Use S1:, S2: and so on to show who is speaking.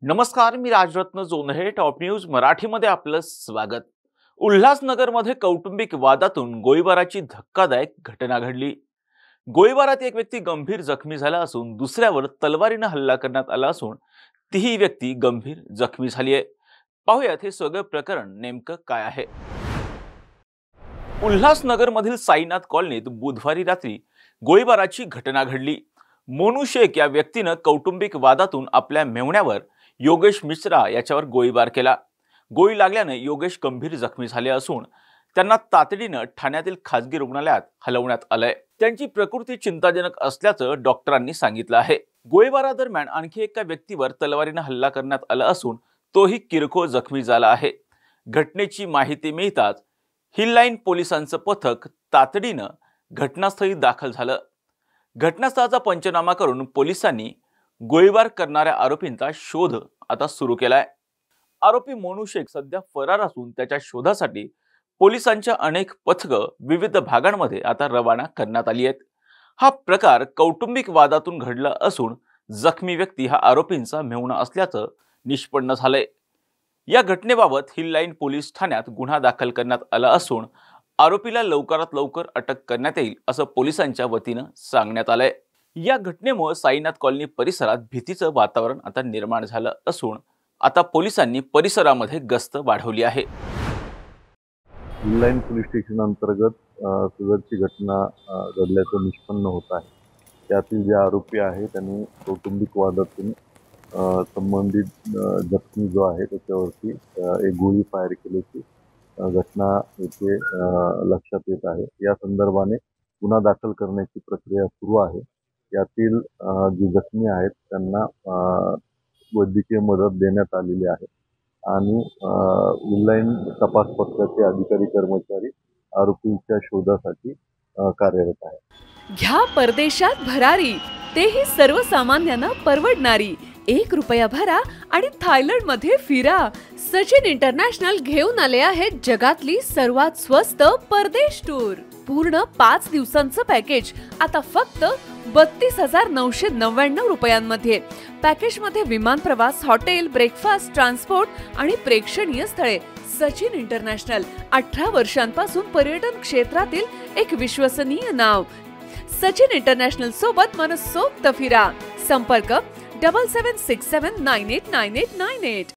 S1: नमस्कार, मी Rajratna Jondhale. Top news मराठीमध्ये आपलं स्वागत. उल्हासनगरमध्ये कौटुंबिक वादातून गोळीबाराची धक्कादायक घटना घडली. गोळीबारात एक व्यक्ती गंभीर जखमी झाला असून दुसऱ्यावर तलवारीने हल्ला करण्यात आला असून तीही व्यक्ती गंभीर जखमी झाली आहे. पाहूयात हे सगळं प्रकरण नेमकं काय आहे. उल्हासनगरमधील साईनाथ कॉलनीत बुधवारी रात्री गोळीबाराची घटना घडली. मोनू शेख या व्यक्तीनं कौटुंबिक वादातून आपल्या मेव्हण्यावर योगेश मिश्रा याच्यावर गोळीबार केला. गोळी लागल्याने योगेश गंभीर जखमी झाले असून त्यांना तातडीने ठाण्यातील खासगी रुग्णालयात हलवण्यात आलंय. त्यांची प्रकृती चिंताजनक असल्याचं डॉक्टरांनी सांगितलं आहे. गोळीबारादरम्यान आणखी एका व्यक्तीवर तलवारीने हल्ला करण्यात आला असून तोही किरकोळ जखमी झाला आहे. घटनेची माहिती मिळताच हिललाईन पोलिसांचं पथक तातडीनं घटनास्थळी दाखल झालं. घटनास्थळाचा पंचनामा करून पोलिसांनी गोळीबार करणाऱ्या आरोपींचा शोध आता सुरू केलाय. आरोपी मोनू शेख सध्या फरार असून त्याच्या शोधासाठी पोलिसांच्या अनेक पथकं विविध भागांमध्ये आता रवाना करण्यात आली आहेत. हा प्रकार कौटुंबिक वादातून घडला असून जखमी व्यक्ती हा आरोपींचा मेव्हणा असल्याचं निष्पन्न झालंय. या घटनेबाबत हिललाईन पोलीस ठाण्यात गुन्हा दाखल करण्यात आला असून आरोपीला लवकरात लवकर अटक करण्यात येईल असं पोलिसांच्या वतीनं सांगण्यात आलंय. या घटनेमुळे साईनाथ कॉलनी परिसरात भीतीचं वातावरण आता निर्माण झालं असून आता पोलिसांनी परिसरामध्ये गस्त वाढवली आहे.
S2: हिललाईन पोलीस स्टेशन अंतर्गत सदरची घटना घडल्याचं निष्पन्न होत आहे. त्यातील जे आरोपी आहे त्यांनी कौटुंबिक वादातून संबंधित जखमी जो आहे त्याच्यावरती एक गोळी फायर केल्याची घटना येथे लक्षात येत आहे. या संदर्भाने गुन्हा दाखल करण्याची प्रक्रिया सुरू आहे. यातील जे जखमी आहेत त्यांना वैद्यकीय मदत देण्यात आलेली आहे आणि हिललाईन तपास पथकाचे अधिकारी कर्मचारी आरोपींच्या शोधासाठी कार्यरत आहेत.
S3: घ्या परदेशात भरारी, तेही सर्वसामान्यांना परवडणारी. 1 रुपया भरा आणि थायलंड मध्ये फिरा. सचिन इंटरनॅशनल घेऊन आले आहेत जगातली सर्वात स्वस्त परदेश टूर. पूर्ण 5 दिवसांचं पॅकेज आता फक्त 32,999 रुपयांमध्ये. पॅकेज मध्ये विमान प्रवास, हॉटेल, ब्रेकफास्ट, ट्रान्सपोर्ट आणि प्रेक्षणीय स्थळे. सचिन इंटरनॅशनल 18 वर्षांपासून पर्यटन क्षेत्रातील एक विश्वसनीय नाव. सचिन इंटरनॅशनल सोबत मनसोक्त फिरा. संपर्क 7767989898.